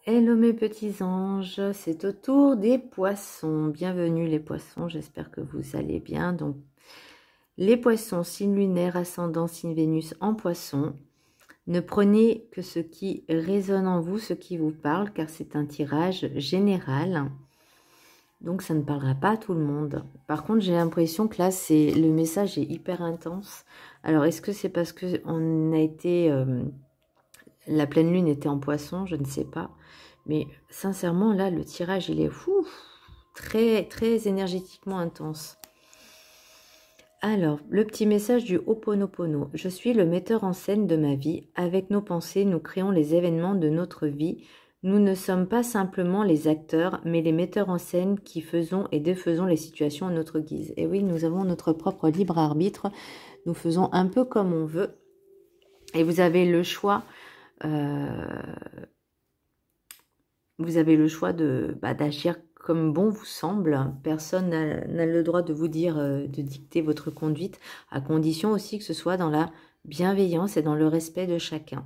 Hello mes petits anges, c'est au tour des poissons. Bienvenue les poissons, j'espère que vous allez bien. Donc, les poissons, signe lunaire, ascendant, signe Vénus en poisson. Ne prenez que ce qui résonne en vous, ce qui vous parle, car c'est un tirage général. Donc, ça ne parlera pas à tout le monde. Par contre, j'ai l'impression que là, le message est hyper intense. Alors, est-ce que c'est parce que on a été... la pleine lune était en poisson, je ne sais pas. Mais sincèrement, là, le tirage, il est fou, très, très énergétiquement intense. Alors, le petit message du Ho'oponopono. Je suis le metteur en scène de ma vie. Avec nos pensées, nous créons les événements de notre vie. Nous ne sommes pas simplement les acteurs, mais les metteurs en scène qui faisons et défaisons les situations à notre guise. Et oui, nous avons notre propre libre arbitre. Nous faisons un peu comme on veut. Et vous avez le choix... vous avez le choix d'agir comme bon vous semble. Personne n'a le droit de vous dire de dicter votre conduite, à condition aussi que ce soit dans la bienveillance et dans le respect de chacun.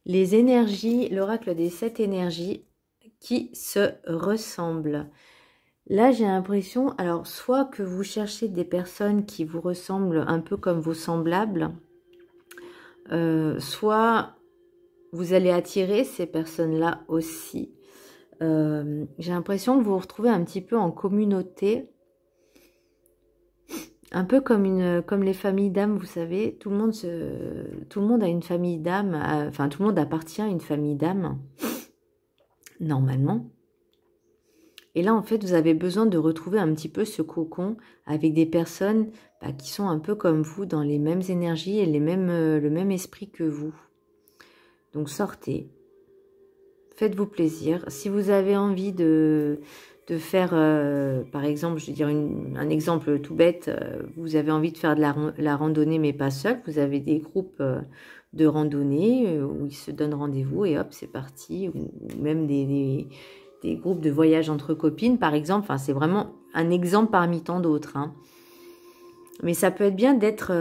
Les énergies, l'oracle des 7 énergies qui se ressemblent. Là, j'ai l'impression, alors soit que vous cherchez des personnes qui vous ressemblent un peu comme vos semblables, soit... vous allez attirer ces personnes-là aussi. J'ai l'impression que vous vous retrouvez un petit peu en communauté. Un peu comme les familles d'âmes, vous savez. Tout le monde a une famille d'âmes. Enfin, tout le monde appartient à une famille d'âmes. Normalement. Et là, en fait, vous avez besoin de retrouver un petit peu ce cocon avec des personnes qui sont un peu comme vous, dans les mêmes énergies et le même esprit que vous. Donc sortez, faites-vous plaisir. Si vous avez envie de faire, par exemple, je veux dire un exemple tout bête, vous avez envie de faire de la randonnée mais pas seul, vous avez des groupes de randonnée où ils se donnent rendez-vous et hop, c'est parti. Ou même des groupes de voyage entre copines, par exemple. Enfin, c'est vraiment un exemple parmi tant d'autres. Hein. Mais ça peut être bien d'être...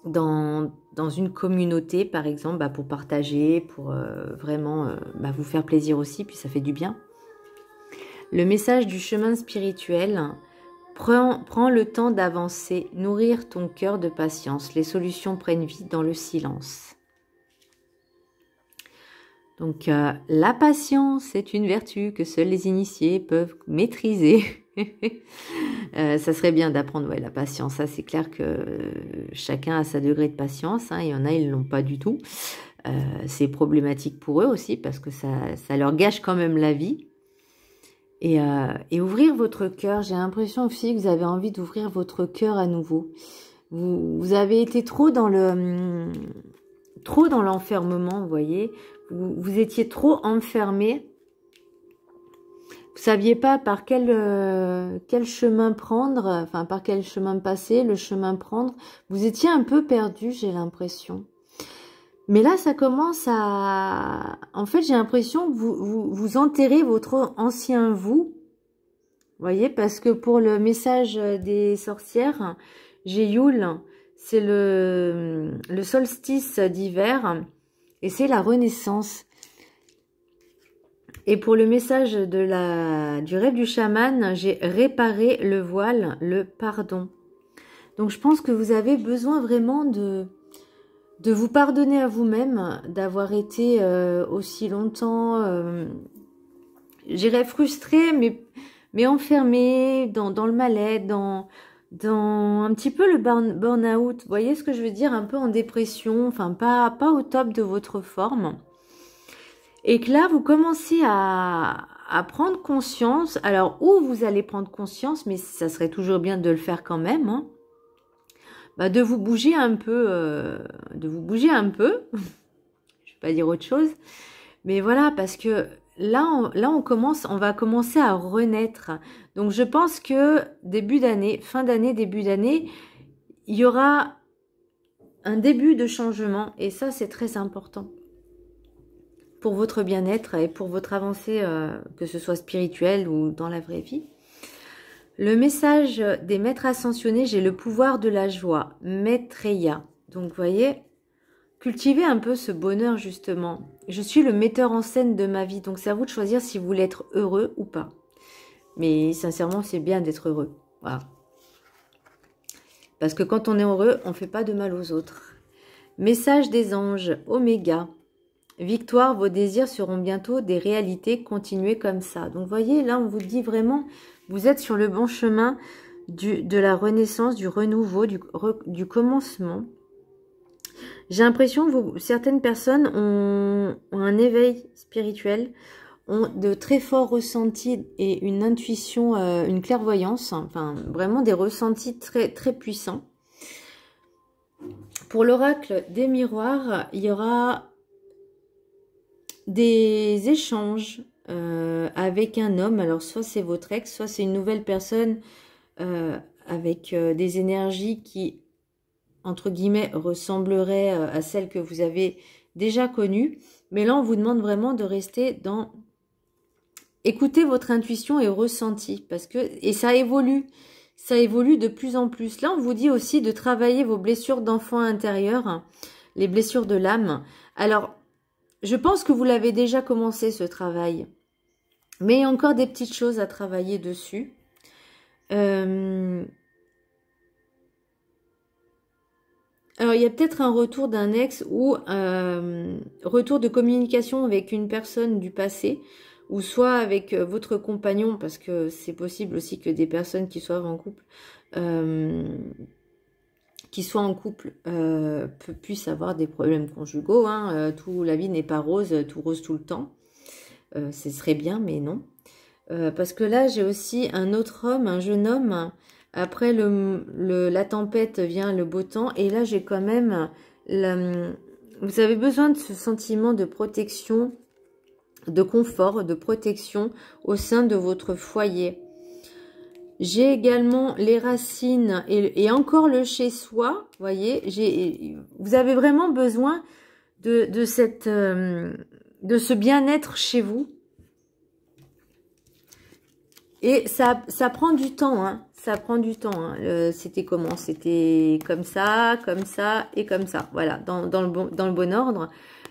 dans une communauté, par exemple, pour partager, pour vraiment vous faire plaisir aussi, puis ça fait du bien. Le message du chemin spirituel, prends le temps d'avancer, nourrir ton cœur de patience. Les solutions prennent vie dans le silence. Donc, la patience est une vertu que seuls les initiés peuvent maîtriser. Ça serait bien d'apprendre la patience. Ça, c'est clair que chacun a sa degré de patience. Hein. Il y en a, ils ne l'ont pas du tout. C'est problématique pour eux aussi parce que ça leur gâche quand même la vie. Et ouvrir votre cœur. J'ai l'impression aussi que vous avez envie d'ouvrir votre cœur à nouveau. Vous avez été trop dans l'enfermement, vous voyez. Vous étiez trop enfermé. Vous saviez pas par quel chemin prendre, enfin par quel chemin passer, le chemin prendre. Vous étiez un peu perdu, j'ai l'impression. Mais là, ça commence à... En fait, j'ai l'impression que vous enterrez votre ancien vous. Vous voyez, parce que pour le message des sorcières, j'ai Yule, c'est le solstice d'hiver et c'est la renaissance. Et pour le message du rêve du chaman, j'ai réparé le voile, le pardon. Donc je pense que vous avez besoin vraiment de vous pardonner à vous-même, d'avoir été aussi longtemps, j'irais frustré, mais enfermé dans le mal-être, dans un petit peu le burn-out. Vous voyez ce que je veux dire? Un peu en dépression, enfin pas au top de votre forme. Et que là, vous commencez à prendre conscience. Alors, où vous allez prendre conscience, mais ça serait toujours bien de le faire quand même, hein, de vous bouger un peu. Je vais pas dire autre chose. Mais voilà, parce que là, on va commencer à renaître. Donc, je pense que début d'année, fin d'année, début d'année, il y aura un début de changement. Et ça, c'est très important. Pour votre bien-être et pour votre avancée, que ce soit spirituelle ou dans la vraie vie. Le message des maîtres ascensionnés, j'ai le pouvoir de la joie, Maitreya. Donc, vous voyez cultivez un peu ce bonheur justement. Je suis le metteur en scène de ma vie, donc c'est à vous de choisir si vous voulez être heureux ou pas. Mais sincèrement, c'est bien d'être heureux. Voilà. Parce que quand on est heureux, on ne fait pas de mal aux autres. Message des anges, Oméga. Victoire, vos désirs seront bientôt des réalités. Continuez comme ça. Donc, vous voyez, là, on vous dit vraiment, vous êtes sur le bon chemin de la renaissance, du renouveau, du commencement. J'ai l'impression que certaines personnes ont un éveil spirituel, ont de très forts ressentis et une intuition, une clairvoyance, enfin vraiment des ressentis très, très puissants. Pour l'oracle des miroirs, il y aura des échanges avec un homme. Alors soit c'est votre ex, soit c'est une nouvelle personne avec des énergies qui, entre guillemets, ressembleraient à celles que vous avez déjà connues. Mais là, on vous demande vraiment de rester dans... Écoutez votre intuition et ressenti, parce que... Et ça évolue de plus en plus. Là, on vous dit aussi de travailler vos blessures d'enfant intérieur, les blessures de l'âme. Alors, je pense que vous l'avez déjà commencé, ce travail. Mais il y a encore des petites choses à travailler dessus. Alors, il y a peut-être un retour d'un ex ou retour de communication avec une personne du passé, ou soit avec votre compagnon, parce que c'est possible aussi que des personnes qui soient en couple, puissent avoir des problèmes conjugaux. Hein. La vie n'est pas rose tout le temps. Ce serait bien, mais non. Parce que là, j'ai aussi un autre homme, un jeune homme. Après la tempête vient le beau temps. Et là, j'ai quand même... vous avez besoin de ce sentiment de protection, de confort, de protection au sein de votre foyer. J'ai également les racines et encore le chez-soi. Vous voyez, vous avez vraiment besoin de ce bien-être chez vous. Et ça prend du temps, hein. Ça prend du temps. Hein. C'était comment? C'était comme ça et comme ça. Voilà, dans le bon ordre.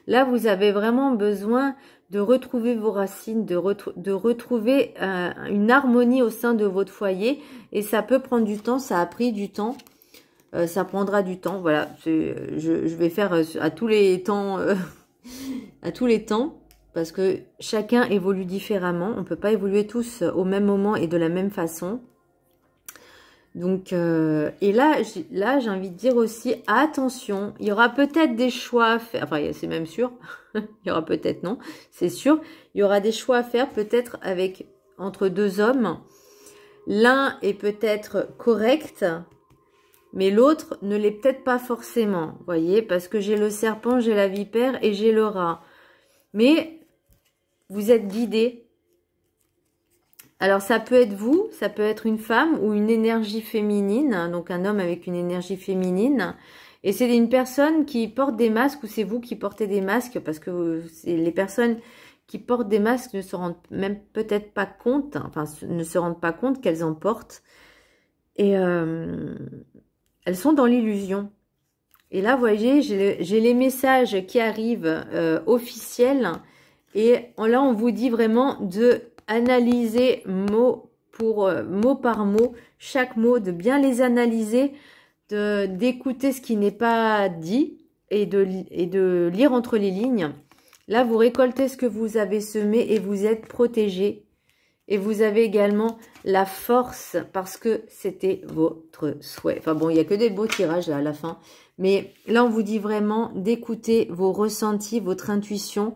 Là, vous avez vraiment besoin de retrouver vos racines, de retrouver une harmonie au sein de votre foyer. Et ça peut prendre du temps, ça a pris du temps. Ça prendra du temps. Voilà, je vais faire à tous les temps, à tous les temps. Parce que chacun évolue différemment. On ne peut pas évoluer tous au même moment et de la même façon. Donc, et là, j'ai envie de dire aussi, attention, il y aura peut-être des choix à faire. Enfin, c'est même sûr. Il y aura peut-être, non, c'est sûr. Il y aura des choix à faire peut-être entre deux hommes. L'un est peut-être correct, mais l'autre ne l'est peut-être pas forcément. Vous voyez, parce que j'ai le serpent, j'ai la vipère et j'ai le rat. Mais... vous êtes guidé. Alors, ça peut être vous, ça peut être une femme ou une énergie féminine, donc un homme avec une énergie féminine. Et c'est une personne qui porte des masques ou c'est vous qui portez des masques parce que les personnes qui portent des masques ne se rendent même peut-être pas compte, enfin, ne se rendent pas compte qu'elles en portent. Et elles sont dans l'illusion. Et là, vous voyez, j'ai les messages qui arrivent officiels. Et là, on vous dit vraiment de analyser mot par mot, chaque mot, de bien les analyser, d'écouter ce qui n'est pas dit et de lire entre les lignes. Là, vous récoltez ce que vous avez semé et vous êtes protégé. Et vous avez également la force parce que c'était votre souhait. Enfin bon, il n'y a que des beaux tirages là à la fin. Mais là, on vous dit vraiment d'écouter vos ressentis, votre intuition.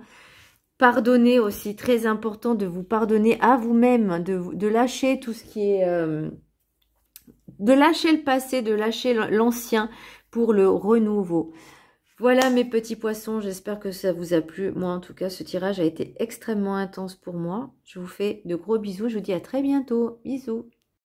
Pardonner aussi, très important de vous pardonner à vous-même, de lâcher tout ce qui est... de lâcher le passé, de lâcher l'ancien pour le renouveau. Voilà mes petits poissons, j'espère que ça vous a plu. Moi en tout cas, ce tirage a été extrêmement intense pour moi. Je vous fais de gros bisous, je vous dis à très bientôt. Bisous.